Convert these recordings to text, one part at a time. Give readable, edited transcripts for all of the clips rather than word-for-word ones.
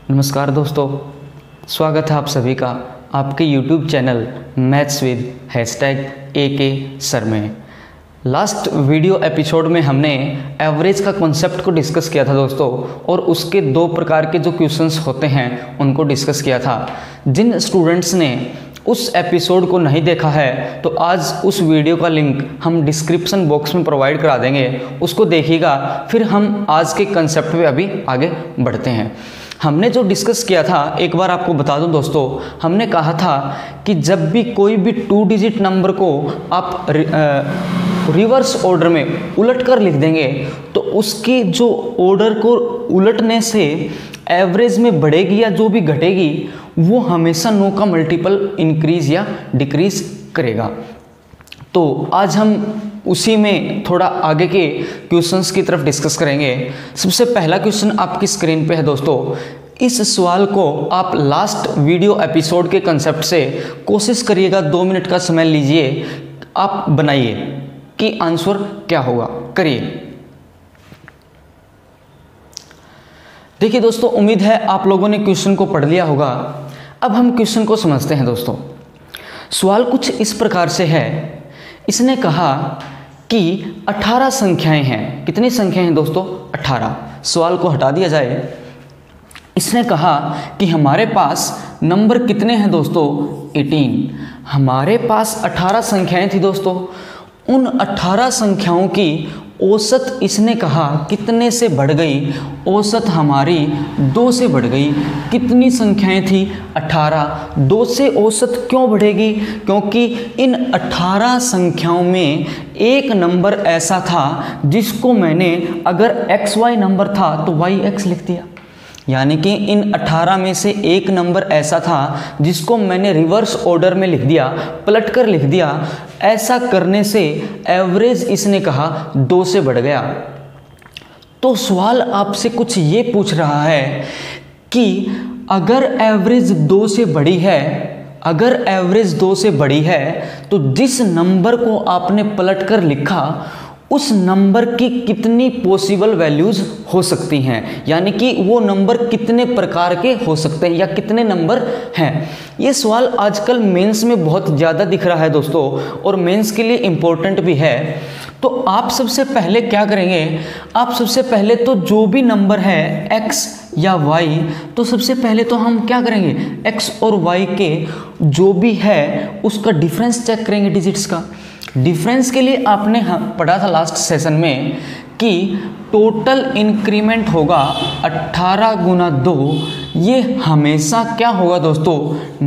नमस्कार दोस्तों, स्वागत है आप सभी का आपके YouTube channel maths with #AK sir में। लास्ट वीडियो एपिसोड में हमने एवरेज का कॉन्सेप्ट को डिस्कस किया था दोस्तों, और उसके दो प्रकार के जो क्वेश्चंस होते हैं उनको डिस्कस किया था। जिन स्टूडेंट्स ने उस एपिसोड को नहीं देखा है तो आज उस वीडियो का लिंक हम डिस्क्रिप्शन बॉक्स में प्रोवाइड करा देंगे, उसको देखिएगा। फिर हम आज के कंसेप्ट पे अभी आगे बढ़ते हैं। हमने जो डिस्कस किया था एक बार आपको बता दूं दोस्तों, हमने कहा था कि जब भी कोई भी 2 डिजिट नंबर को आप रिवर्स ऑर्डर में उलट कर लिख देंगे तो उसके जो ऑर्डर को उलटने से एवरेज में बढ़ेगी या जो भी घटेगी वो हमेशा 9 का मल्टीपल इंक्रीज या डिक्रीज करेगा। तो आज हम उसी में थोड़ा आगे के क्वेश्चंस की तरफ डिस्कस करेंगे। सबसे पहला क्वेश्चन आपकी स्क्रीन पे है दोस्तों। इस सवाल को आप लास्ट वीडियो एपिसोड के कंसेप्ट से कोशिश करिएगा, 2 मिनट का समय लीजिए, आप बनाइए कि आंसर क्या होगा। करिए। देखिए दोस्तों, उम्मीद है आप लोगों ने क्वेश्चन को पढ़ लिया होगा। अब हम क्वेश्चन को समझते हैं दोस्तों। सवाल कुछ इस प्रकार से है। इसने कहा कि 18 संख्याएं हैं। कितनी संख्याएं हैं दोस्तों? 18। सवाल को हटा दिया जाए। इसने कहा कि हमारे पास नंबर कितने हैं दोस्तों? 18। हमारे पास 18 संख्याएं थी दोस्तों। उन 18 संख्याओं की औसत इसने कहा कितने से बढ़ गई? औसत हमारी 2 से बढ़ गई। कितनी संख्याएं थी? 18। 2 से औसत क्यों बढ़ेगी? क्योंकि इन 18 संख्याओं में एक नंबर ऐसा था जिसको मैंने, अगर XY नंबर था तो YX लिख दिया। यानी कि इन 18 में से एक नंबर ऐसा था जिसको मैंने रिवर्स ऑर्डर में लिख दिया, पलट कर लिख दिया। ऐसा करने से एवरेज इसने कहा 2 से बढ़ गया। तो सवाल आपसे कुछ ये पूछ रहा है कि अगर एवरेज 2 से बड़ी है, अगर एवरेज 2 से बड़ी है तो जिस नंबर को आपने पलट कर लिखा उस नंबर की कितनी पॉसिबल वैल्यूज़ हो सकती हैं, यानी कि वो नंबर कितने प्रकार के हो सकते हैं या कितने नंबर हैं। ये सवाल आजकल मेंस में बहुत ज़्यादा दिख रहा है दोस्तों, और मेंस के लिए इम्पोर्टेंट भी है। तो आप सबसे पहले क्या करेंगे? आप सबसे पहले तो जो भी नंबर है x या y, तो सबसे पहले तो हम क्या करेंगे? x और y के जो भी है उसका डिफरेंस चेक करेंगे, डिजिट्स का। डिफरेंस के लिए आपने पढ़ा था लास्ट सेशन में कि टोटल इंक्रीमेंट होगा 18 गुना 2। ये हमेशा क्या होगा दोस्तों?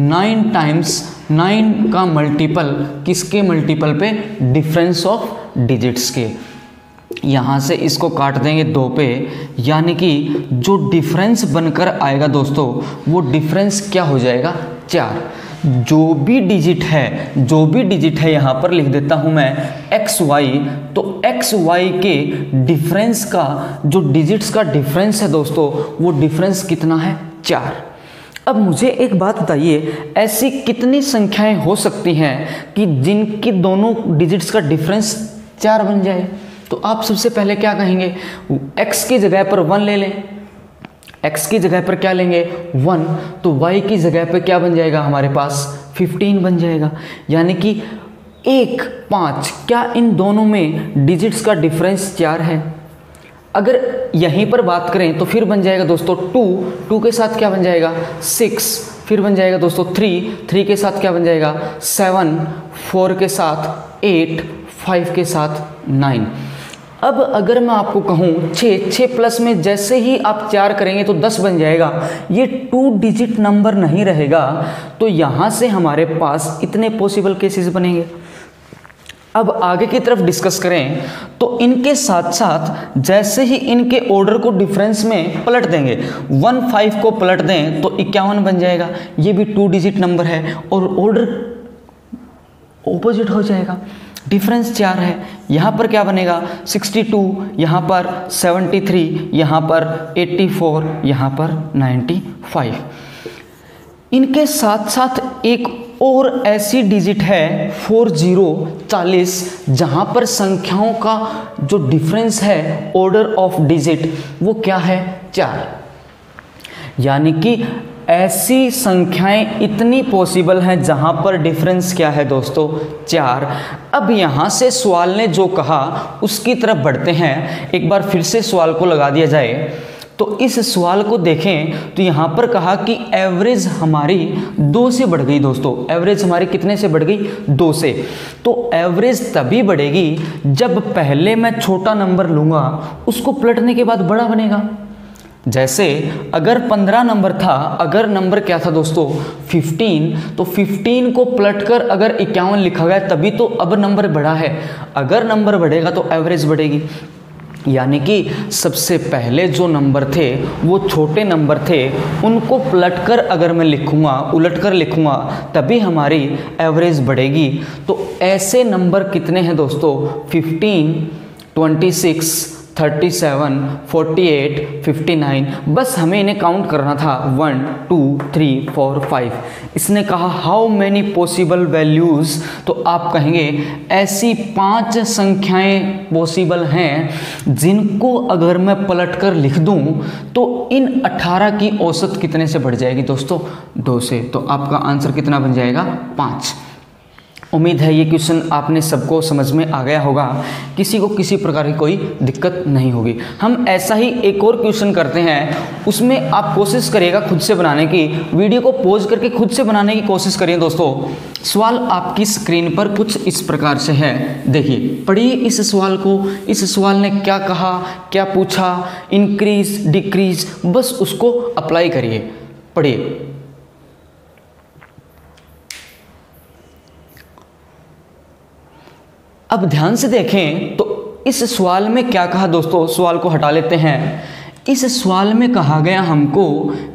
9 टाइम्स 9 का मल्टीपल। किसके मल्टीपल पे? डिफरेंस ऑफ डिजिट्स के। यहाँ से इसको काट देंगे 2 पे, यानी कि जो डिफरेंस बनकर आएगा दोस्तों वो डिफरेंस क्या हो जाएगा? 4। जो भी डिजिट है यहाँ पर लिख देता हूँ मैं XY। तो XY के डिफरेंस का जो डिजिट्स का डिफरेंस है दोस्तों वो डिफरेंस कितना है? 4। अब मुझे एक बात बताइए, ऐसी कितनी संख्याएं हो सकती हैं कि जिनकी दोनों डिजिट्स का डिफरेंस 4 बन जाए? तो आप सबसे पहले क्या कहेंगे? x की जगह पर 1 ले लें। x की जगह पर क्या लेंगे? 1। तो y की जगह पर क्या बन जाएगा हमारे पास? 15 बन जाएगा। यानी कि 1, 5, क्या इन दोनों में डिजिट्स का डिफरेंस 4 है? अगर यहीं पर बात करें तो फिर बन जाएगा दोस्तों 2 के साथ क्या बन जाएगा? 6, फिर बन जाएगा दोस्तों 3 के साथ क्या बन जाएगा? 7, 4 के साथ 8, 5 के साथ 9। अब अगर मैं आपको कहूँ 6 प्लस में जैसे ही आप 4 करेंगे तो 10 बन जाएगा। ये 2 डिजिट नंबर नहीं रहेगा। तो यहाँ से हमारे पास इतने पॉसिबल केसेस बनेंगे। अब आगे की तरफ डिस्कस करें तो इनके साथ साथ जैसे ही इनके ऑर्डर को डिफरेंस में पलट देंगे, 1, 5 को पलट दें तो 51 बन जाएगा। ये भी 2 डिजिट नंबर है और ऑर्डर ऑपोजिट हो जाएगा। डिफरेंस 4 है। यहाँ पर क्या बनेगा? 62, यहाँ पर 73, यहाँ पर 84, यहाँ पर 95। इनके साथ साथ एक और ऐसी डिजिट है 40 जहाँ पर संख्याओं का जो डिफरेंस है ऑर्डर ऑफ डिजिट वो क्या है? 4। यानी कि ऐसी संख्याएं इतनी पॉसिबल हैं जहां पर डिफरेंस क्या है दोस्तों, 4। अब यहां से सवाल ने जो कहा उसकी तरफ बढ़ते हैं। एक बार फिर से सवाल को लगा दिया जाए तो इस सवाल को देखें तो यहाँ पर कहा कि एवरेज हमारी 2 से बढ़ गई दोस्तों। एवरेज हमारी कितने से बढ़ गई, 2 से। तो एवरेज तभी बढ़ेगी जब पहले मैं छोटा नंबर लूँगा, उसको पलटने के बाद बड़ा बनेगा। जैसे अगर 15 नंबर था, अगर नंबर क्या था दोस्तों 15, तो 15 को पलटकर अगर 51 लिखा गया तभी तो अब नंबर बढ़ा है। अगर नंबर बढ़ेगा तो एवरेज बढ़ेगी। यानी कि सबसे पहले जो नंबर थे वो छोटे नंबर थे, उनको पलटकर अगर मैं लिखूँगा, उलटकर लिखूँगा, तभी हमारी एवरेज बढ़ेगी। तो ऐसे नंबर कितने हैं दोस्तों, 15, 26, 37, 48, 59। बस हमें इन्हें काउंट करना था, 1, 2, 3, 4, 5। इसने कहा हाउ मैनी पॉसिबल वैल्यूज़, तो आप कहेंगे ऐसी 5 संख्याएं पॉसिबल हैं जिनको अगर मैं पलट कर लिख दूं तो इन 18 की औसत कितने से बढ़ जाएगी दोस्तों, 2 से। तो आपका आंसर कितना बन जाएगा, 5। उम्मीद है ये क्वेश्चन आपने सबको समझ में आ गया होगा, किसी को किसी प्रकार की कोई दिक्कत नहीं होगी। हम ऐसा ही एक और क्वेश्चन करते हैं, उसमें आप कोशिश करिएगा खुद से बनाने की। वीडियो को पॉज करके खुद से बनाने की कोशिश करिए दोस्तों। सवाल आपकी स्क्रीन पर कुछ इस प्रकार से है, देखिए, पढ़िए इस सवाल को। इस सवाल ने क्या कहा, क्या पूछा, इंक्रीज डिक्रीज, बस उसको अप्लाई करिए, पढ़िए। अब ध्यान से देखें तो इस सवाल में क्या कहा दोस्तों, सवाल को हटा लेते हैं। इस सवाल में कहा गया हमको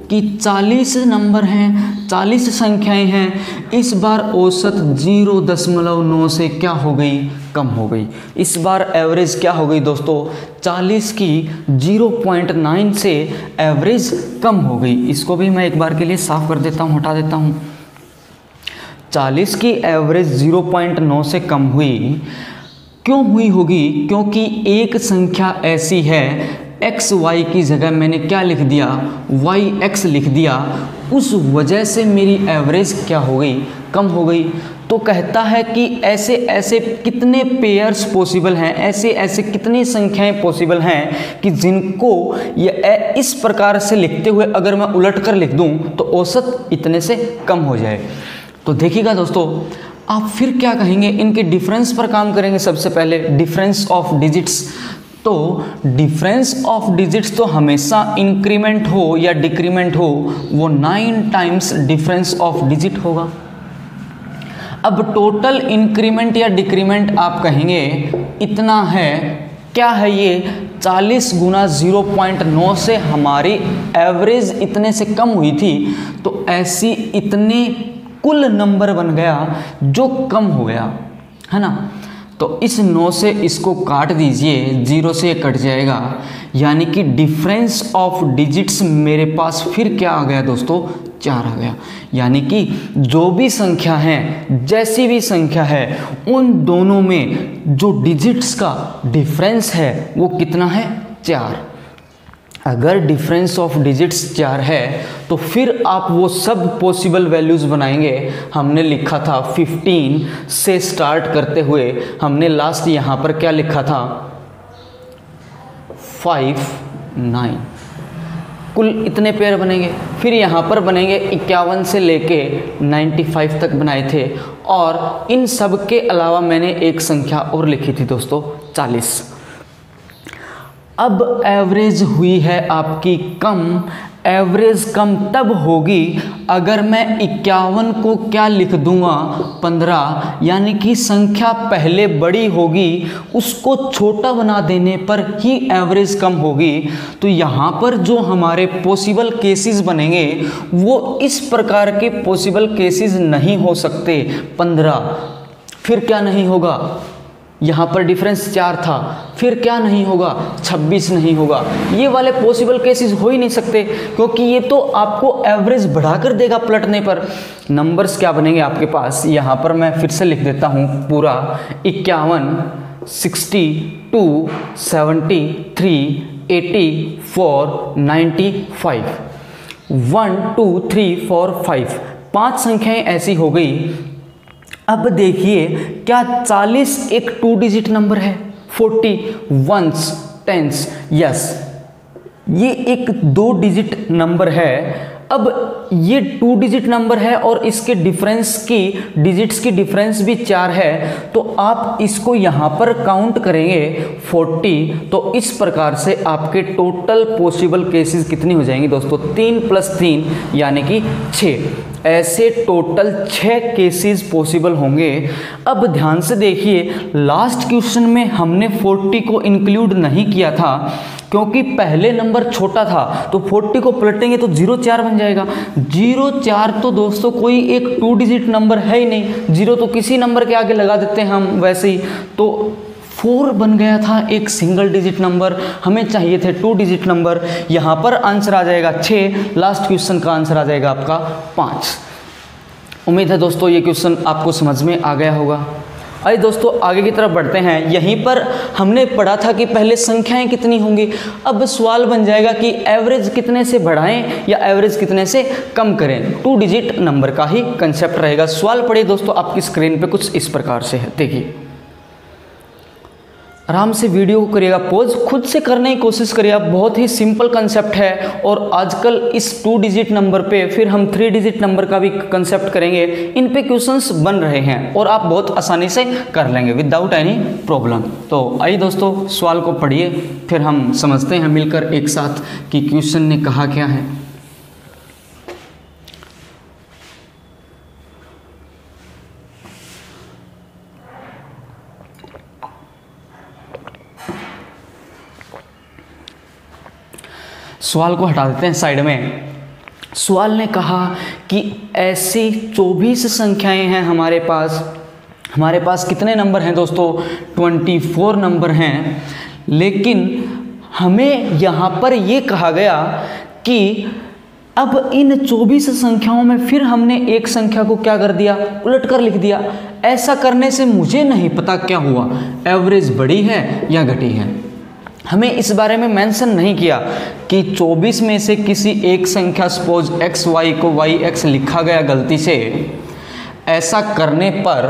कि 40 नंबर हैं, 40 संख्याएं हैं, इस बार औसत 0.9 से क्या हो गई, कम हो गई। इस बार एवरेज क्या हो गई दोस्तों, 40 की 0.9 से एवरेज कम हो गई। इसको भी मैं एक बार के लिए साफ कर देता हूँ, हटा देता हूँ। 40 की एवरेज 0.9 से कम हुई। क्यों हुई होगी, क्योंकि एक संख्या ऐसी है, एक्स वाई की जगह मैंने क्या लिख दिया, वाई एक्स लिख दिया, उस वजह से मेरी एवरेज क्या हो गई, कम हो गई। तो कहता है कि ऐसे ऐसे कितने पेयर्स पॉसिबल हैं, ऐसे ऐसे कितनी संख्याएं पॉसिबल हैं कि जिनको ये इस प्रकार से लिखते हुए अगर मैं उलट कर लिख दूं तो औसत इतने से कम हो जाए। तो देखिएगा दोस्तों, आप फिर क्या कहेंगे, इनके डिफरेंस पर काम करेंगे। सबसे पहले डिफरेंस ऑफ डिजिट्स। तो डिफरेंस ऑफ डिजिट्स तो हमेशा इंक्रीमेंट हो या डिक्रीमेंट हो, वो 9 टाइम्स डिफरेंस ऑफ डिजिट होगा। अब टोटल इंक्रीमेंट या डिक्रीमेंट आप कहेंगे इतना है, क्या है ये, 40 गुना 0.9 से हमारी एवरेज इतने से कम हुई थी, तो ऐसी इतने कुल नंबर बन गया जो कम हो गया, है ना। तो इस 9 से इसको काट दीजिए, 0 से कट जाएगा, यानी कि डिफरेंस ऑफ डिजिट्स मेरे पास फिर क्या आ गया दोस्तों, 4 आ गया। यानी कि जो भी संख्या है, जैसी भी संख्या है, उन दोनों में जो डिजिट्स का डिफरेंस है वो कितना है, 4। अगर डिफरेंस ऑफ डिजिट्स 4 है तो फिर आप वो सब पॉसिबल वैल्यूज़ बनाएंगे। हमने लिखा था 15 से स्टार्ट करते हुए हमने लास्ट यहाँ पर क्या लिखा था, 5, 9, कुल इतने पेयर बनेंगे। फिर यहाँ पर बनेंगे 51 से लेके 95 तक बनाए थे, और इन सब के अलावा मैंने एक संख्या और लिखी थी दोस्तों, 40। अब एवरेज हुई है आपकी कम। एवरेज कम तब होगी अगर मैं 51 को क्या लिख दूंगा, 15, यानी कि संख्या पहले बड़ी होगी, उसको छोटा बना देने पर ही एवरेज कम होगी। तो यहाँ पर जो हमारे पॉसिबल केसेस बनेंगे वो इस प्रकार के पॉसिबल केसेस नहीं हो सकते। 15, फिर क्या नहीं होगा, यहाँ पर डिफरेंस 4 था, फिर क्या नहीं होगा, 26 नहीं होगा। ये वाले पॉसिबल केसेस हो ही नहीं सकते, क्योंकि ये तो आपको एवरेज बढ़ाकर देगा पलटने पर। नंबर्स क्या बनेंगे आपके पास, यहाँ पर मैं फिर से लिख देता हूँ पूरा, 51, 62, 73, 84, 95। 1 2 3 4 5, 5 संख्याएं ऐसी हो गई। अब देखिए क्या 40 एक 2 डिजिट नंबर है? 40 वंस टेंस, यस ये एक 2 डिजिट नंबर है। अब ये 2 डिजिट नंबर है और इसके डिफरेंस की डिजिट्स की डिफरेंस भी 4 है, तो आप इसको यहाँ पर काउंट करेंगे 40, तो इस प्रकार से आपके टोटल पॉसिबल केसेस कितनी हो जाएंगी दोस्तों? 3 + 3 यानी कि 6। ऐसे टोटल 6 केसेस पॉसिबल होंगे। अब ध्यान से देखिए, लास्ट क्वेश्चन में हमने 40 को इंक्लूड नहीं किया था क्योंकि पहले नंबर छोटा था, तो 40 को पलटेंगे तो 04 बन जाएगा। 04 तो दोस्तों कोई एक 2 डिजिट नंबर है ही नहीं, 0 तो किसी नंबर के आगे लगा देते हैं हम वैसे ही, तो 4 बन गया था एक सिंगल डिजिट नंबर। हमें चाहिए थे 2 डिजिट नंबर। यहाँ पर आंसर आ जाएगा 6, लास्ट क्वेश्चन का आंसर आ जाएगा आपका 5। उम्मीद है दोस्तों ये क्वेश्चन आपको समझ में आ गया होगा। आइए दोस्तों आगे की तरफ बढ़ते हैं। यहीं पर हमने पढ़ा था कि पहले संख्याएं कितनी होंगी। अब सवाल बन जाएगा कि एवरेज कितने से बढ़ाएं या एवरेज कितने से कम करें। 2 डिजिट नंबर का ही कंसेप्ट रहेगा। सवाल पढ़िए दोस्तों, आपकी स्क्रीन पे कुछ इस प्रकार से है, देखिए। आराम से वीडियो को करिएगा पॉज, खुद से करने की कोशिश करिएगा। बहुत ही सिंपल कंसेप्ट है और आजकल इस 2 डिजिट नंबर पे फिर हम 3 डिजिट नंबर का भी कंसेप्ट करेंगे। इन पे क्वेश्चंस बन रहे हैं और आप बहुत आसानी से कर लेंगे विदाउट एनी प्रॉब्लम। तो आइए दोस्तों सवाल को पढ़िए, फिर हम समझते हैं मिलकर एक साथ कि क्वेश्चन ने कहा क्या है। सवाल को हटा देते हैं साइड में। सवाल ने कहा कि ऐसी 24 संख्याएं हैं हमारे पास। हमारे पास कितने नंबर हैं दोस्तों? 24 नंबर हैं। लेकिन हमें यहाँ पर ये कहा गया कि अब इन 24 संख्याओं में फिर हमने एक संख्या को क्या कर दिया? उलट कर लिख दिया। ऐसा करने से मुझे नहीं पता क्या हुआ, एवरेज बढ़ी है या घटी है। हमें इस बारे में मेंशन नहीं किया कि 24 में से किसी एक संख्या सपोज xy को yx लिखा गया गलती से। ऐसा करने पर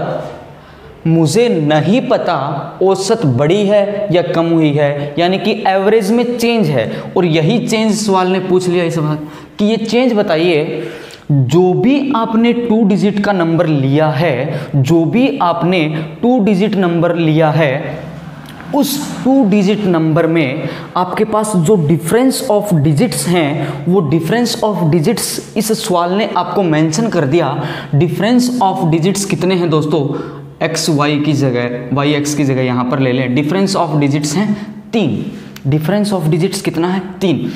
मुझे नहीं पता औसत बढ़ी है या कम हुई है, यानी कि एवरेज में चेंज है। और यही चेंज सवाल ने पूछ लिया इस बात कि ये चेंज बताइए। जो भी आपने 2 डिजिट का नंबर लिया है, जो भी आपने 2 डिजिट नंबर लिया है, उस 2 डिजिट नंबर में आपके पास जो डिफरेंस ऑफ डिजिट्स हैं, वो डिफरेंस ऑफ डिजिट्स इस सवाल ने आपको मेंशन कर दिया। डिफरेंस ऑफ डिजिट्स कितने हैं दोस्तों? एक्स वाई की जगह वाई एक्स की जगह यहाँ पर ले लें। डिफरेंस ऑफ डिजिट्स हैं 3। डिफरेंस ऑफ डिजिट्स कितना है? 3।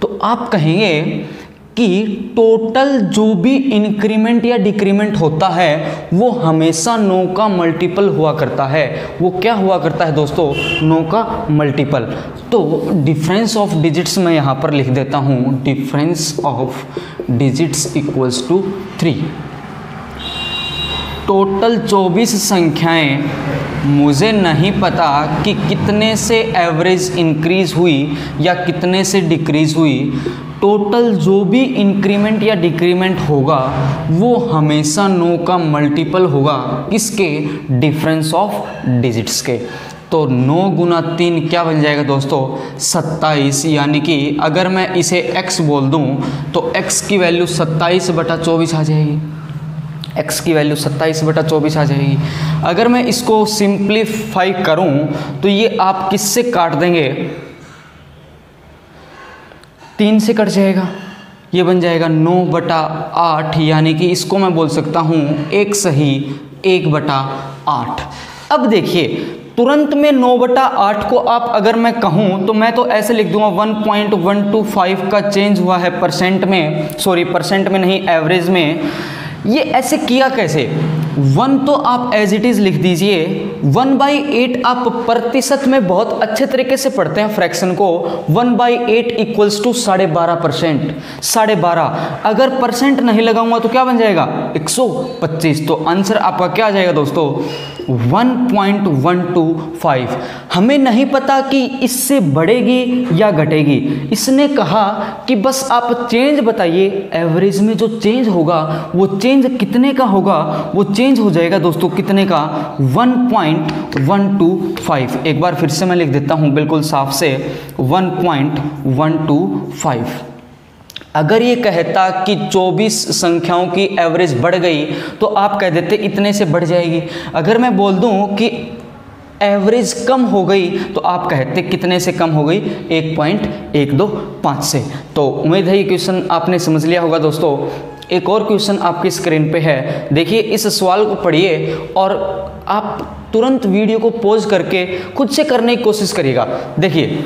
तो आप कहेंगे कि टोटल जो भी इंक्रीमेंट या डिक्रीमेंट होता है वो हमेशा 9 का मल्टीपल हुआ करता है। वो क्या हुआ करता है दोस्तों? 9 का मल्टीपल। तो डिफरेंस ऑफ डिजिट्स मैं यहाँ पर लिख देता हूँ, difference of digits equals to 3। Total 24 संख्याएं, मुझे नहीं पता कि कितने से एवरेज इंक्रीज हुई या कितने से डिक्रीज हुई। टोटल जो भी इंक्रीमेंट या डिक्रीमेंट होगा वो हमेशा 9 का मल्टीपल होगा। किसके? डिफरेंस ऑफ डिजिट्स के। तो 9 गुना 3 क्या बन जाएगा दोस्तों? 27। यानी कि अगर मैं इसे x बोल दूं तो x की वैल्यू 27/24 आ जाएगी। x की वैल्यू 27/24 आ जाएगी। अगर मैं इसको सिंप्लीफाई करूं तो ये आप किससे काट देंगे? 3 से कट जाएगा। ये बन जाएगा 9/8, यानी कि इसको मैं बोल सकता हूँ 1 सही 1/8। अब देखिए तुरंत में 9/8 को आप अगर मैं कहूँ तो मैं तो ऐसे लिख दूंगा 1.125 का चेंज हुआ है परसेंट में, सॉरी परसेंट में नहीं एवरेज में। ये ऐसे किया कैसे? 1 तो आप एज इट इज लिख दीजिए। 1/8 आप प्रतिशत में बहुत अच्छे तरीके से पढ़ते हैं फ्रैक्शन को। 1/8 इक्वल्स टू 12.5%। 12.5 अगर परसेंट नहीं लगाऊंगा तो क्या बन जाएगा 125। तो आंसर आपका क्या आ जाएगा दोस्तों 1.125। हमें नहीं पता कि इससे बढ़ेगी या घटेगी। इसने कहा कि बस आप चेंज बताइए, एवरेज में जो चेंज होगा वो चेंज कितने का होगा, वो चेंज हो जाएगा दोस्तों कितने का 1.125। एक बार फिर से मैं लिख देता हूं बिल्कुल साफ से 1.125। अगर ये कहता कि 24 संख्याओं की एवरेज बढ़ गई तो आप कह देते इतने से बढ़ जाएगी। अगर मैं बोल दूं कि एवरेज कम हो गई तो आप कहते कितने से कम हो गई 1.125 से। तो उम्मीद है ये क्वेश्चन आपने समझ लिया होगा दोस्तों। एक और क्वेश्चन आपकी स्क्रीन पे है, देखिए इस सवाल को पढ़िए और आप तुरंत वीडियो को पॉज करके खुद से करने की कोशिश करिएगा। देखिए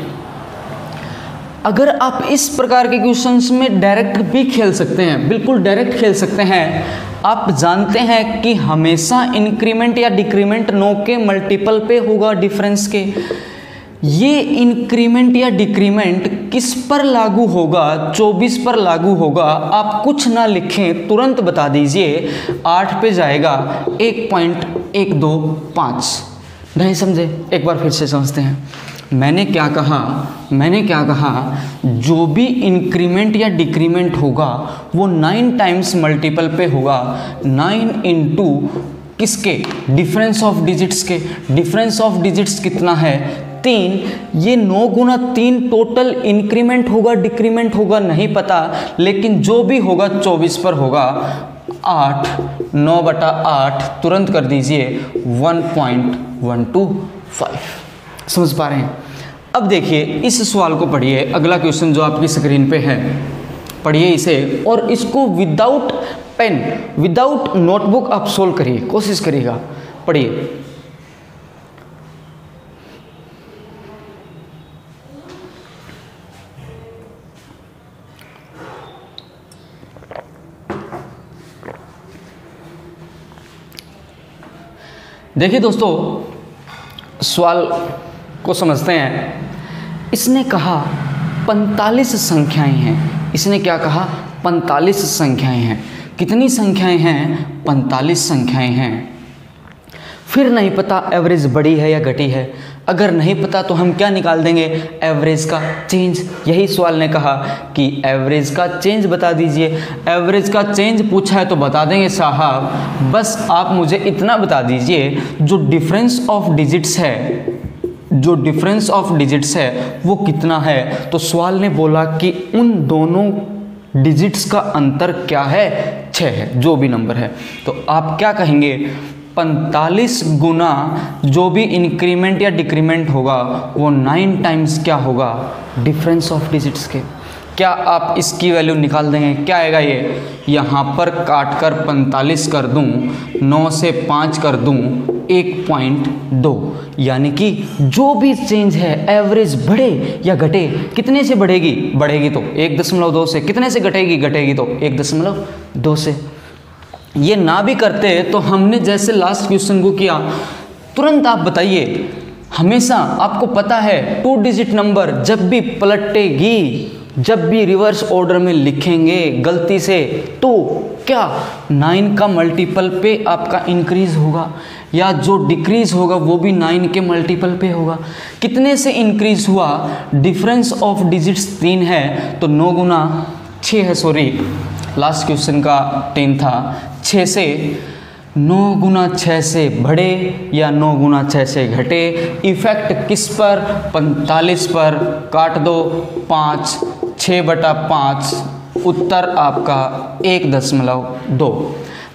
अगर आप इस प्रकार के क्वेश्चंस में डायरेक्ट भी खेल सकते हैं, बिल्कुल डायरेक्ट खेल सकते हैं। आप जानते हैं कि हमेशा इंक्रीमेंट या डिक्रीमेंट 9 के मल्टीपल पे होगा डिफरेंस के। ये इंक्रीमेंट या डिक्रीमेंट किस पर लागू होगा 24 पर लागू होगा। आप कुछ ना लिखें तुरंत बता दीजिए 8 पे जाएगा 1.125। नहीं समझे, एक बार फिर से समझते हैं। मैंने क्या कहा जो भी इंक्रीमेंट या डिक्रीमेंट होगा वो 9 टाइम्स मल्टीपल पे होगा। 9 इंटू किसके डिफरेंस ऑफ डिजिट्स के। डिफरेंस ऑफ डिजिट्स कितना है 3। ये 9 गुना 3 टोटल इंक्रीमेंट होगा डिक्रीमेंट होगा नहीं पता, लेकिन जो भी होगा 24 पर होगा। 8 9/8 तुरंत कर दीजिए 1.125। समझ पा रहे हैं। अब देखिए इस सवाल को पढ़िए, अगला क्वेश्चन जो आपकी स्क्रीन पे है पढ़िए इसे और इसको विदाउट पेन विदाउट नोटबुक आप सोल्व करिए, कोशिश करिएगा। पढ़िए देखिए दोस्तों सवाल को समझते हैं। इसने कहा 45 संख्याएं हैं। इसने क्या कहा 45 संख्याएं हैं। कितनी संख्याएं हैं 45 संख्याएं हैं। फिर नहीं पता एवरेज बढ़ी है या घटी है। अगर नहीं पता तो हम क्या निकाल देंगे एवरेज का चेंज। यही सवाल ने कहा कि एवरेज का चेंज बता दीजिए। एवरेज का चेंज पूछा है तो बता देंगे साहब, बस आप मुझे इतना बता दीजिए जो डिफरेंस ऑफ डिजिट्स है वो कितना है। तो सवाल ने बोला कि उन दोनों डिजिट्स का अंतर क्या है 6 है, जो भी नंबर है। तो आप क्या कहेंगे 45 गुना जो भी इंक्रीमेंट या डिक्रीमेंट होगा वो 9 टाइम्स क्या होगा डिफरेंस ऑफ डिजिट्स के। क्या आप इसकी वैल्यू निकाल देंगे, क्या आएगा ये। यहाँ पर काट कर 45 कर दूँ, 9 से 5 कर दूँ 1.2, यानी कि जो भी चेंज है एवरेज बढ़े या घटे कितने से बढ़ेगी तो 1.2 से। कितने से घटेगी तो 1.2 से। ये ना भी करते तो हमने जैसे लास्ट क्वेश्चन को किया तुरंत आप बताइए। हमेशा आपको पता है 2 डिजिट नंबर जब भी पलटेगी, जब भी रिवर्स ऑर्डर में लिखेंगे गलती से तो क्या 9 का मल्टीपल पे आपका इंक्रीज होगा या जो डिक्रीज होगा वो भी 9 के मल्टीपल पे होगा। कितने से इंक्रीज हुआ डिफरेंस ऑफ डिजिट्स 3 है तो 9 गुना 6 है, सॉरी लास्ट क्वेश्चन का 10 था। 6 से 9 गुना 6 से बढ़े या 9 गुना 6 से घटे। इफेक्ट किस पर 45 पर। काट दो 5, 6/5 उत्तर आपका 1.2।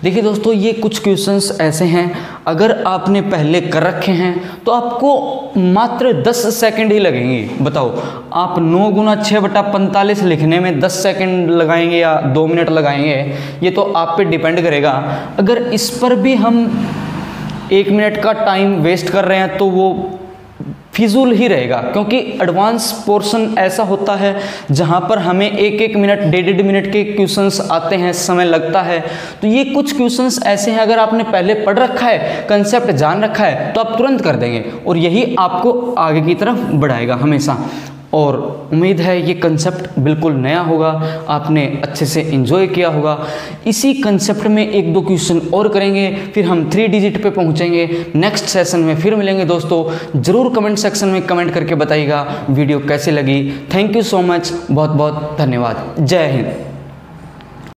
देखिए दोस्तों ये कुछ क्वेश्चंस ऐसे हैं अगर आपने पहले कर रखे हैं तो आपको मात्र 10 सेकंड ही लगेंगे। बताओ आप 9 गुना 6/45 लिखने में 10 सेकंड लगाएंगे या 2 मिनट लगाएंगे, ये तो आप पे डिपेंड करेगा। अगर इस पर भी हम 1 मिनट का टाइम वेस्ट कर रहे हैं तो वो फिजूल ही रहेगा, क्योंकि एडवांस पोर्शन ऐसा होता है जहां पर हमें एक एक मिनट 1.5 मिनट के क्वेश्चंस आते हैं, समय लगता है। तो ये कुछ क्वेश्चंस ऐसे हैं, अगर आपने पहले पढ़ रखा है, कंसेप्ट जान रखा है, तो आप तुरंत कर देंगे और यही आपको आगे की तरफ बढ़ाएगा हमेशा। और उम्मीद है ये कंसेप्ट बिल्कुल नया होगा, आपने अच्छे से एंजॉय किया होगा। इसी कंसेप्ट में 1-2 क्वेश्चन और करेंगे, फिर हम 3 डिजिट पे पहुंचेंगे। नेक्स्ट सेशन में फिर मिलेंगे दोस्तों। ज़रूर कमेंट सेक्शन में कमेंट करके बताइएगा वीडियो कैसी लगी। थैंक यू सो मच, बहुत बहुत धन्यवाद। जय हिंद।